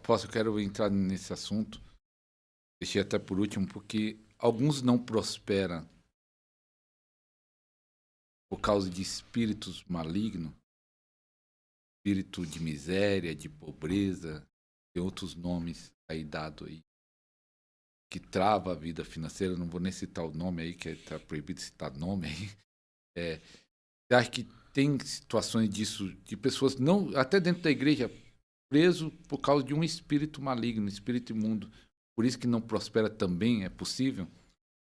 Aposto, eu quero entrar nesse assunto. Deixei até por último, porque alguns não prosperam por causa de espíritos malignos, espírito de miséria, de pobreza, tem outros nomes aí dado aí, que trava a vida financeira. Não vou nem citar o nome aí, que está proibido citar nome aí. Você acha que tem situações disso, de pessoas, não, até dentro da igreja, preso por causa de um espírito maligno, um espírito imundo? Por isso que não prospera também, é possível?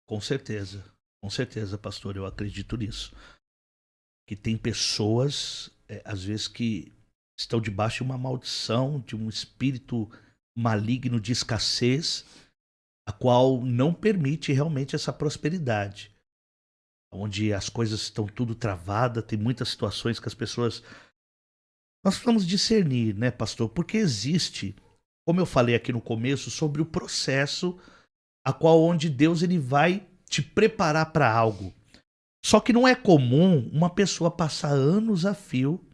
Com certeza, pastor, eu acredito nisso. Que tem pessoas, às vezes, que estão debaixo de uma maldição, de um espírito maligno de escassez, a qual não permite realmente essa prosperidade. Onde as coisas estão tudo travadas, tem muitas situações que as pessoas. Nós precisamos discernir, né, pastor? Porque existe, como eu falei aqui no começo, sobre o processo a qual onde Deus ele vai te preparar para algo. Só que não é comum uma pessoa passar anos a fio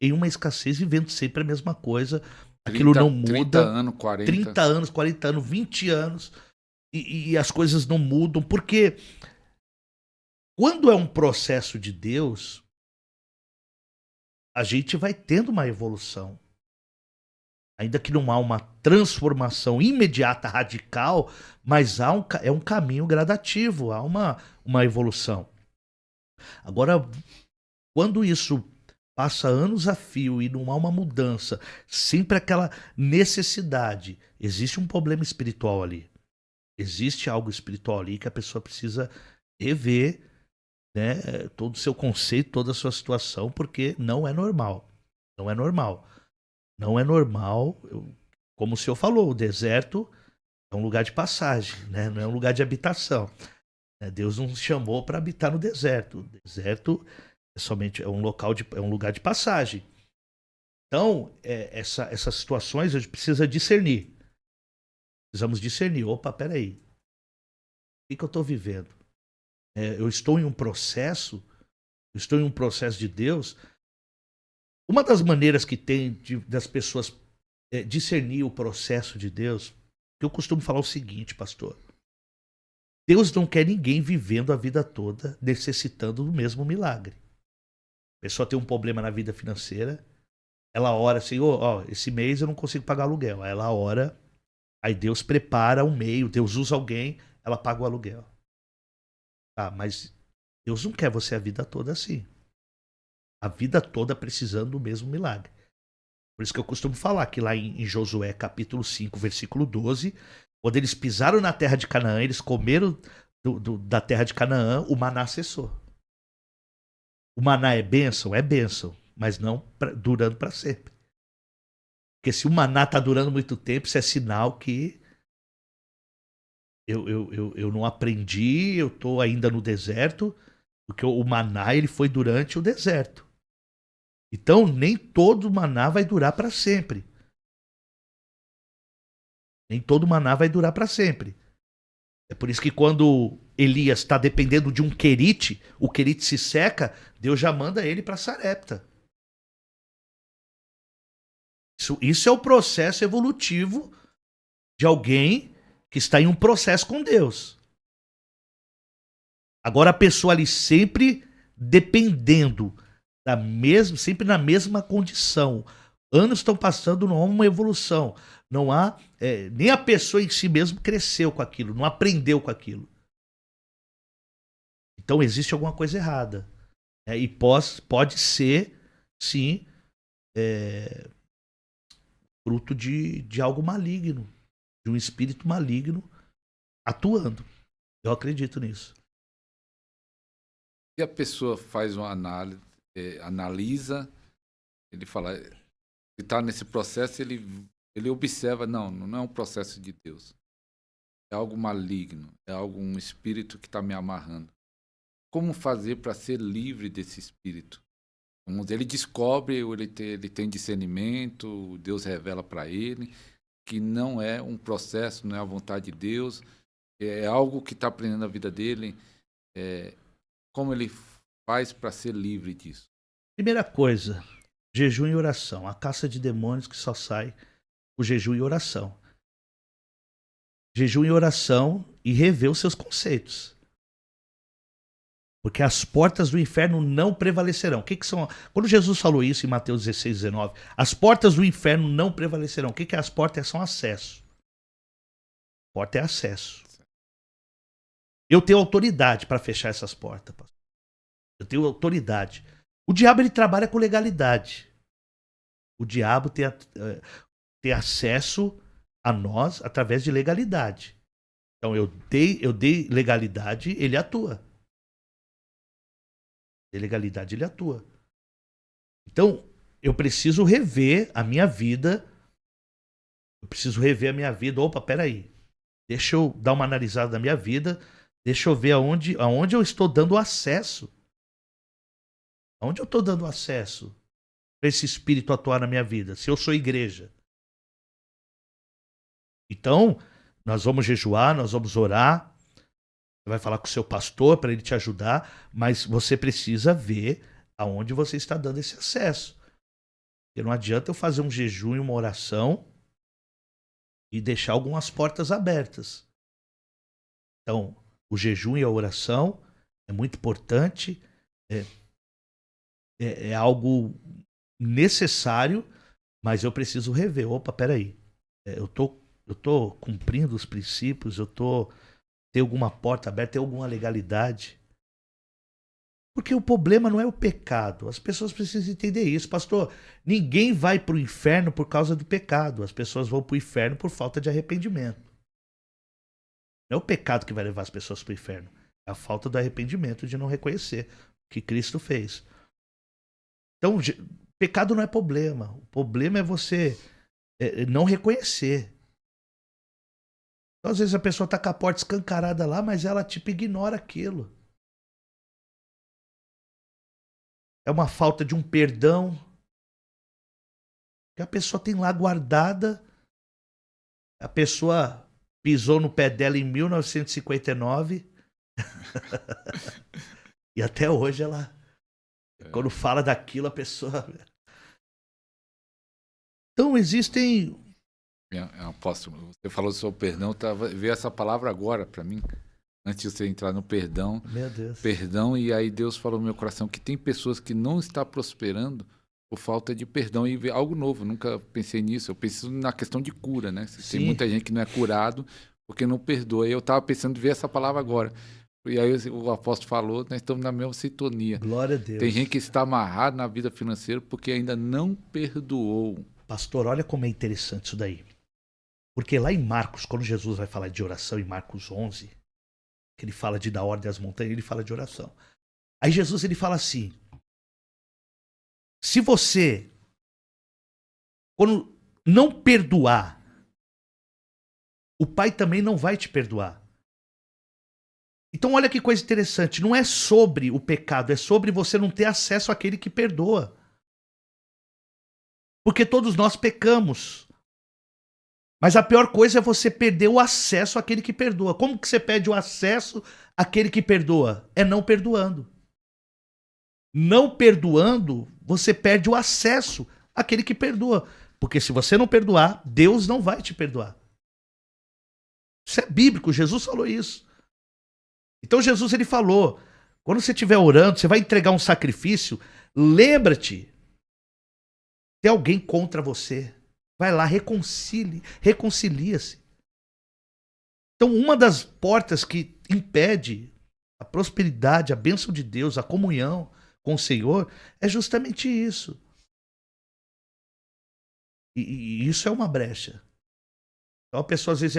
em uma escassez vivendo sempre a mesma coisa. Aquilo 30, não 30 muda. anos, 40. 30 anos, 40 anos, 20 anos e as coisas não mudam. Porque quando é um processo de Deus, a gente vai tendo uma evolução. Ainda que não há uma transformação imediata, radical, mas é um caminho gradativo, há uma evolução. Agora, quando isso passa anos a fio e não há uma mudança, sempre aquela necessidade, existe um problema espiritual ali. Existe algo espiritual ali que a pessoa precisa rever, né, todo o seu conceito, toda a sua situação, porque não é normal. Não é normal. Não é normal. Como o senhor falou, o deserto é um lugar de passagem, né? Não é um lugar de habitação. Né? Deus não nos chamou para habitar no deserto. O deserto é um local é um lugar de passagem. Então, essas situações a gente precisa discernir. Precisamos discernir. Opa, peraí. O que eu estou vivendo? Eu estou em um processo, eu estou em um processo de Deus. Uma das maneiras que tem das pessoas discernir o processo de Deus, eu costumo falar o seguinte, pastor. Deus não quer ninguém vivendo a vida toda necessitando do mesmo milagre. A pessoa tem um problema na vida financeira, ela ora assim, ó, esse mês eu não consigo pagar aluguel. Aí ela ora, aí Deus prepara um meio, Deus usa alguém, ela paga o aluguel. Tá, mas Deus não quer você a vida toda assim. A vida toda precisando do mesmo milagre. Por isso que eu costumo falar que lá em Josué capítulo 5, versículo 12, quando eles pisaram na terra de Canaã, eles comeram da terra de Canaã, o maná cessou. O maná é bênção, mas não durando para sempre. Porque se o maná está durando muito tempo, isso é sinal que eu não aprendi, eu estou ainda no deserto, porque o maná ele foi durante o deserto. Então, nem todo maná vai durar para sempre. Nem todo maná vai durar para sempre. É por isso que quando Elias está dependendo de um querite, o querite se seca, Deus já manda ele para Sarepta. Isso é o processo evolutivo de alguém que está em um processo com Deus. Agora a pessoa ali sempre dependendo da mesma, sempre na mesma condição. Anos estão passando, não há uma evolução. Não há. Nem a pessoa em si mesmo cresceu com aquilo, não aprendeu com aquilo. Então existe alguma coisa errada. E pode ser, sim, é, fruto de algo maligno, de um espírito maligno atuando. Eu acredito nisso. E a pessoa faz uma análise, analisa, ele fala, se está nesse processo, ele observa, não é um processo de Deus. É algo maligno, é algo, um espírito que está me amarrando. Como fazer para ser livre desse espírito? Ele descobre, ou ele tem discernimento, Deus revela para ele que não é um processo, não é a vontade de Deus, é algo que está aprendendo na vida dele. Como ele faz para ser livre disso? Primeira coisa, jejum e oração. A caça de demônios que só sai o jejum e oração. Jejum e oração e rever os seus conceitos. Porque as portas do inferno não prevalecerão. O que são? Quando Jesus falou isso em Mateus 16, 19, as portas do inferno não prevalecerão. O que é as portas? São acesso. Porta é acesso. Eu tenho autoridade para fechar essas portas, pastor. Eu tenho autoridade. O diabo ele trabalha com legalidade. O diabo tem acesso a nós através de legalidade. Então eu dei legalidade, ele atua. De legalidade, ele atua. Então, eu preciso rever a minha vida. Opa, peraí. Deixa eu dar uma analisada na minha vida. Deixa eu ver aonde eu estou dando acesso. Aonde eu estou dando acesso para esse espírito atuar na minha vida? Se eu sou igreja. Então, nós vamos jejuar, nós vamos orar. Você vai falar com o seu pastor para ele te ajudar, mas você precisa ver aonde você está dando esse acesso. Porque não adianta eu fazer um jejum e uma oração e deixar algumas portas abertas. Então, o jejum e a oração é muito importante, é algo necessário, mas eu preciso rever. Opa, peraí, eu tô cumprindo os princípios, tem alguma porta aberta, tem alguma legalidade. Porque o problema não é o pecado. As pessoas precisam entender isso. Pastor, ninguém vai para o inferno por causa do pecado. As pessoas vão para o inferno por falta de arrependimento. Não é o pecado que vai levar as pessoas para o inferno. É a falta do arrependimento de não reconhecer o que Cristo fez. Então, pecado não é problema. O problema é você não reconhecer. Então, às vezes a pessoa está com a porta escancarada lá, mas ela tipo ignora aquilo. É uma falta de um perdão que a pessoa tem lá guardada. A pessoa pisou no pé dela em 1959 e até hoje ela, quando fala daquilo, a pessoa... Então existem... Apóstolo, você falou sobre perdão, veio essa palavra agora para mim, antes de você entrar no perdão. Meu Deus. Perdão, e aí Deus falou no meu coração que tem pessoas que não estão prosperando por falta de perdão, e algo novo, nunca pensei nisso. Eu penso na questão de cura, né? Sim. Tem muita gente que não é curado porque não perdoa. E eu estava pensando em ver essa palavra agora. E aí o apóstolo falou, nós estamos na mesma sintonia. Glória a Deus. Tem gente que está amarrada na vida financeira porque ainda não perdoou. Pastor, olha como é interessante isso daí. Porque lá em Marcos, quando Jesus vai falar de oração, em Marcos 11, que ele fala de da ordem das montanhas, ele fala de oração. Aí Jesus ele fala assim: se você, quando não perdoar, o Pai também não vai te perdoar. Então olha que coisa interessante, não é sobre o pecado, é sobre você não ter acesso àquele que perdoa. Porque todos nós pecamos. Mas a pior coisa é você perder o acesso àquele que perdoa. Como que você perde o acesso àquele que perdoa? É não perdoando. Não perdoando, você perde o acesso àquele que perdoa. Porque se você não perdoar, Deus não vai te perdoar. Isso é bíblico, Jesus falou isso. Então Jesus ele falou, quando você estiver orando, você vai entregar um sacrifício, lembra-te, tem alguém contra você. Vai lá, reconcilia-se. Então, uma das portas que impede a prosperidade, a bênção de Deus, a comunhão com o Senhor, é justamente isso. E isso é uma brecha. Então, a pessoa, às vezes,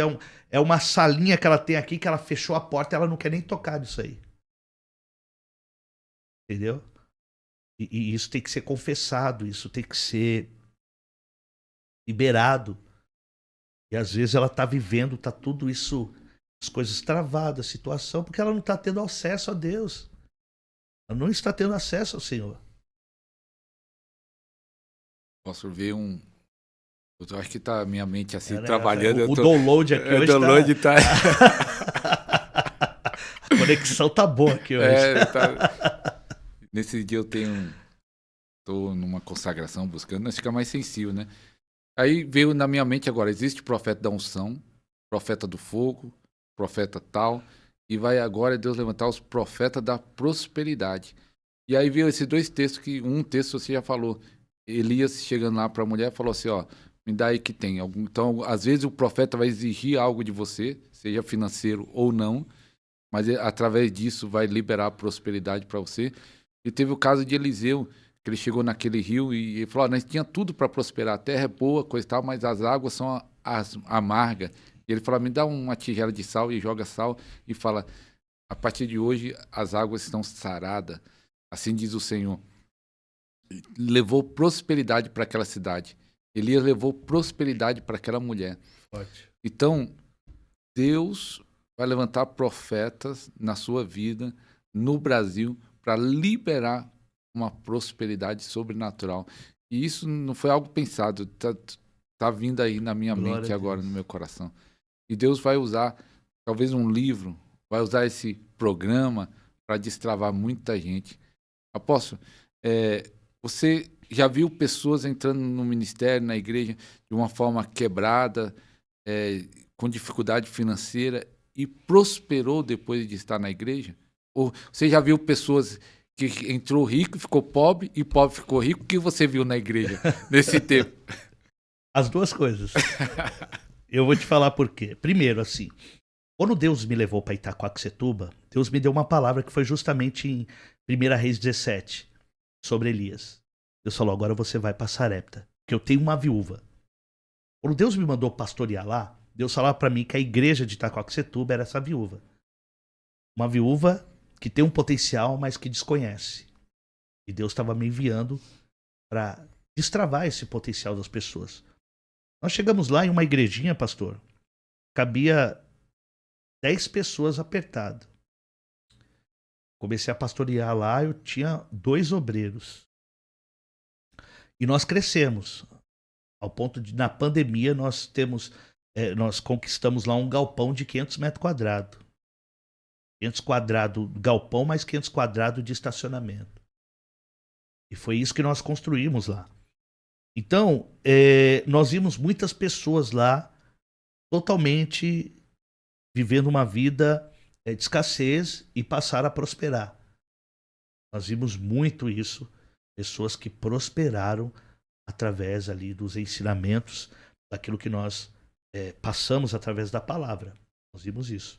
é uma salinha que ela tem aqui, que ela fechou a porta e ela não quer nem tocar nisso aí. Entendeu? E isso tem que ser confessado, isso tem que ser liberado. E às vezes ela está vivendo, está tudo isso, as coisas travadas, a situação, porque ela não está tendo acesso a Deus. Ela não está tendo acesso ao Senhor. Posso ver Eu acho que tá minha mente assim, trabalhando. O download aqui hoje download tá... A conexão tá boa aqui hoje. Nesse dia tô numa consagração buscando, nós fica mais sensível, né? Aí veio na minha mente agora, existe profeta da unção, profeta do fogo, profeta tal, e vai agora Deus levantar os profetas da prosperidade. E aí veio esses dois textos, que um texto você já falou, Elias chegando lá para a mulher falou assim, ó, me dá aí que tem. Então, às vezes o profeta vai exigir algo de você, seja financeiro ou não, mas através disso vai liberar a prosperidade para você. E teve o caso de Eliseu, que ele chegou naquele rio e ele falou, nós tinha tudo para prosperar, a terra é boa, coisa e tal, mas as águas são amargas. E ele falou, me dá uma tigela de sal e joga sal e fala, a partir de hoje as águas estão saradas. Assim diz o Senhor. Levou prosperidade para aquela cidade. Elias levou prosperidade para aquela mulher. Forte. Então, Deus vai levantar profetas na sua vida, no Brasil, para liberar uma prosperidade sobrenatural. E isso não foi algo pensado, tá vindo aí na minha Glória mente a agora, Deus. no meu coração. E Deus vai usar, talvez um livro, vai usar esse programa para destravar muita gente. Apóstolo, você já viu pessoas entrando no ministério, na igreja, de uma forma quebrada, com dificuldade financeira e prosperou depois de estar na igreja? Ou você já viu pessoas que entrou rico e ficou pobre e pobre ficou rico? O que você viu na igreja nesse tempo? As duas coisas. Eu vou te falar por quê. Primeiro, assim, quando Deus me levou para Itaquaquecetuba, Deus me deu uma palavra que foi justamente em 1 Reis 17, sobre Elias. Deus falou, agora você vai para Sarepta, que eu tenho uma viúva. Quando Deus me mandou pastorear lá, Deus falava para mim que a igreja de Itaquaquecetuba era essa viúva. Uma viúva que tem um potencial, mas que desconhece. E Deus estava me enviando para destravar esse potencial das pessoas. Nós chegamos lá em uma igrejinha, pastor, cabia 10 pessoas apertado. Comecei a pastorear lá, eu tinha 2 obreiros. E nós crescemos, ao ponto de, na pandemia, nós conquistamos lá um galpão de 500 metros quadrados. 500 quadrados galpão, mais 500 quadrados de estacionamento. E foi isso que nós construímos lá. Então, nós vimos muitas pessoas lá totalmente vivendo uma vida de escassez e passaram a prosperar. Nós vimos muito isso, pessoas que prosperaram através ali dos ensinamentos, daquilo que nós passamos através da palavra. Nós vimos isso.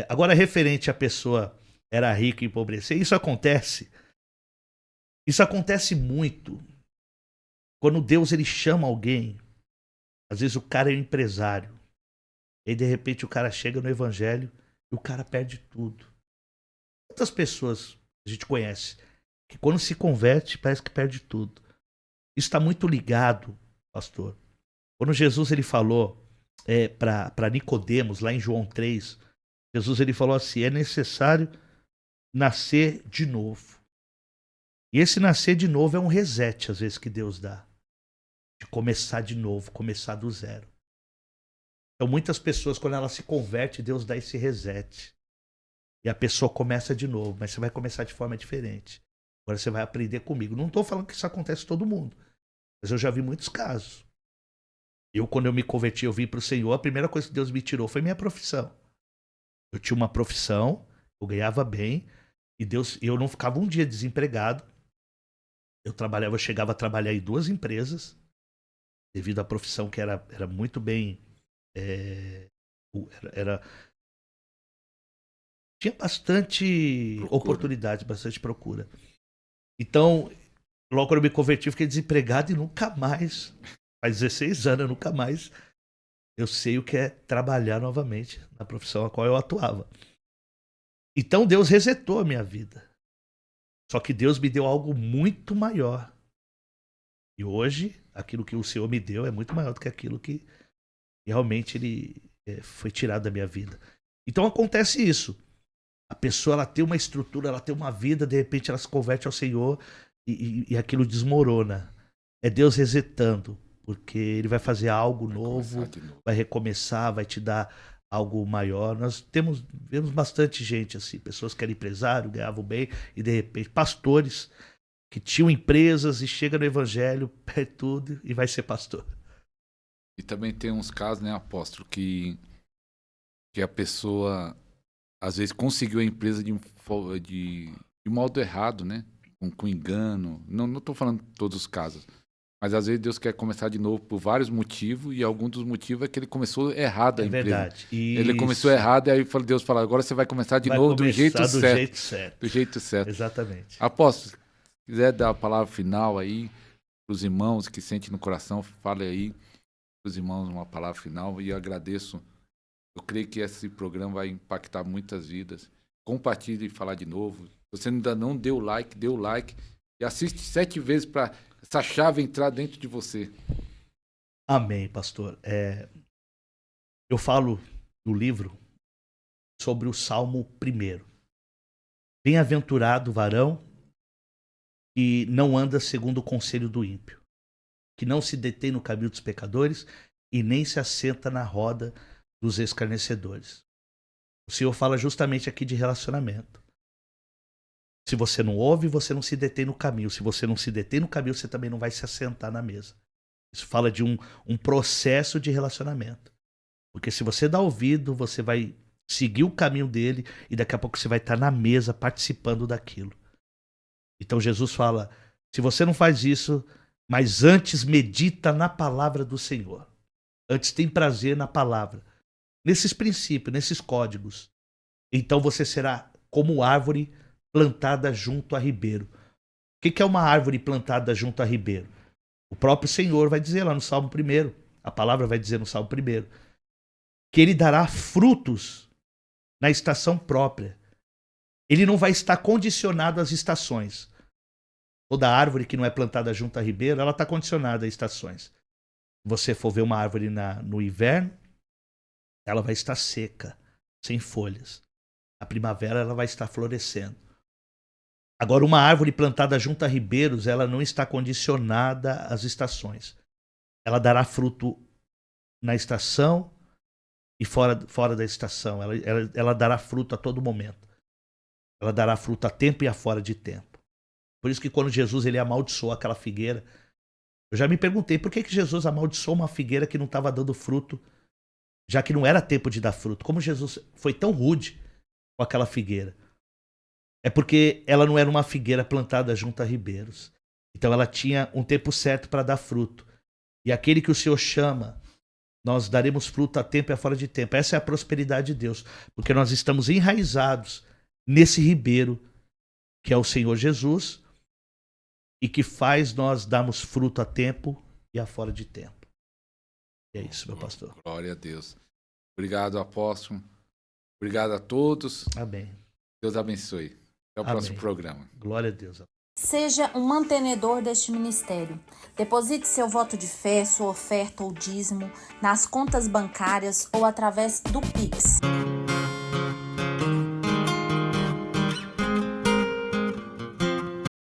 Agora, referente à pessoa era rica e empobrecer, isso acontece. Isso acontece muito. Quando Deus ele chama alguém, às vezes o cara é um empresário, e de repente o cara chega no evangelho e o cara perde tudo. Quantas pessoas a gente conhece que quando se converte parece que perde tudo? Isso está muito ligado, pastor. Quando Jesus ele falou para Nicodemos, lá em João 3, Jesus ele falou assim, é necessário nascer de novo. E esse nascer de novo é um reset, às vezes, que Deus dá. De começar de novo, começar do zero. Então, muitas pessoas, quando ela se converte, Deus dá esse reset. E a pessoa começa de novo, mas você vai começar de forma diferente. Agora você vai aprender comigo. Não estou falando que isso acontece com todo mundo, mas eu já vi muitos casos. Quando eu me converti, eu vim para o Senhor, a primeira coisa que Deus me tirou foi minha profissão. Eu tinha uma profissão, eu ganhava bem, e eu não ficava um dia desempregado. Eu chegava a trabalhar em 2 empresas, devido à profissão que era muito bem. Tinha bastante oportunidade, bastante procura. Então, logo quando eu me converti, eu fiquei desempregado e nunca mais, faz 16 anos, nunca mais eu sei o que é trabalhar novamente na profissão a qual eu atuava. Então Deus resetou a minha vida. Só que Deus me deu algo muito maior. E hoje, aquilo que o Senhor me deu é muito maior do que aquilo que realmente ele foi tirado da minha vida. Então acontece isso. A pessoa ela tem uma estrutura, ela tem uma vida, de repente ela se converte ao Senhor e aquilo desmorona. É Deus resetando, porque ele vai fazer algo novo, vai recomeçar, vai te dar algo maior. Nós vemos bastante gente assim, pessoas que eram empresários, ganhavam bem, e de repente pastores que tinham empresas e chega no evangelho, perde tudo e vai ser pastor. E também tem uns casos, né, apóstolo, que a pessoa às vezes conseguiu a empresa de modo errado, né? Com engano. Não estou falando de todos os casos. Mas às vezes Deus quer começar de novo por vários motivos, e algum dos motivos é que ele começou errado a empresa. Verdade. Ele começou errado, e aí Deus fala, agora você vai começar de novo do jeito certo. Do jeito certo. Exatamente. Apóstolo, se quiser dar a palavra final aí para os irmãos que sentem no coração, fale aí para os irmãos uma palavra final, e eu agradeço. Eu creio que esse programa vai impactar muitas vidas. Compartilhe e falar de novo. Se você ainda não deu like, dê o like. E assiste 7 vezes para essa chave entrar dentro de você. Amém, pastor. Eu falo no livro sobre o Salmo 1. Bem-aventurado o varão que não anda segundo o conselho do ímpio, que não se detém no caminho dos pecadores e nem se assenta na roda dos escarnecedores. O Senhor fala justamente aqui de relacionamento. Se você não ouve, você não se detém no caminho. Se você não se detém no caminho, você também não vai se assentar na mesa. Isso fala de um processo de relacionamento. Porque se você dá ouvido, você vai seguir o caminho dele e daqui a pouco você vai estar na mesa participando daquilo. Então Jesus fala, se você não faz isso, mas antes medita na palavra do Senhor. Antes tem prazer na palavra. Nesses princípios, nesses códigos. Então você será como árvore plantada junto a ribeiro. O que é uma árvore plantada junto a ribeiro? O próprio Senhor vai dizer lá no Salmo 1, a palavra vai dizer no Salmo 1, que ele dará frutos na estação própria. Ele não vai estar condicionado às estações. Toda árvore que não é plantada junto a ribeiro, ela está condicionada a estações. Se você for ver uma árvore no inverno, ela vai estar seca, sem folhas. Na primavera ela vai estar florescendo. Agora, uma árvore plantada junto a ribeiros, ela não está condicionada às estações. Ela dará fruto na estação e fora da estação. Ela dará fruto a todo momento. Ela dará fruto a tempo e a fora de tempo. Por isso que quando Jesus ele amaldiçoou aquela figueira, eu já me perguntei por que Jesus amaldiçoou uma figueira que não estava dando fruto, já que não era tempo de dar fruto. Como Jesus foi tão rude com aquela figueira? É porque ela não era uma figueira plantada junto a ribeiros. Então ela tinha um tempo certo para dar fruto. E aquele que o Senhor chama, nós daremos fruto a tempo e a fora de tempo. Essa é a prosperidade de Deus. Porque nós estamos enraizados nesse ribeiro, que é o Senhor Jesus, e que faz nós darmos fruto a tempo e a fora de tempo. E é isso, meu pastor. Glória a Deus. Obrigado, apóstolo. Obrigado a todos. Amém. Deus abençoe. Até o próximo programa. Glória a Deus. Seja um mantenedor deste ministério. Deposite seu voto de fé, sua oferta ou dízimo nas contas bancárias ou através do Pix.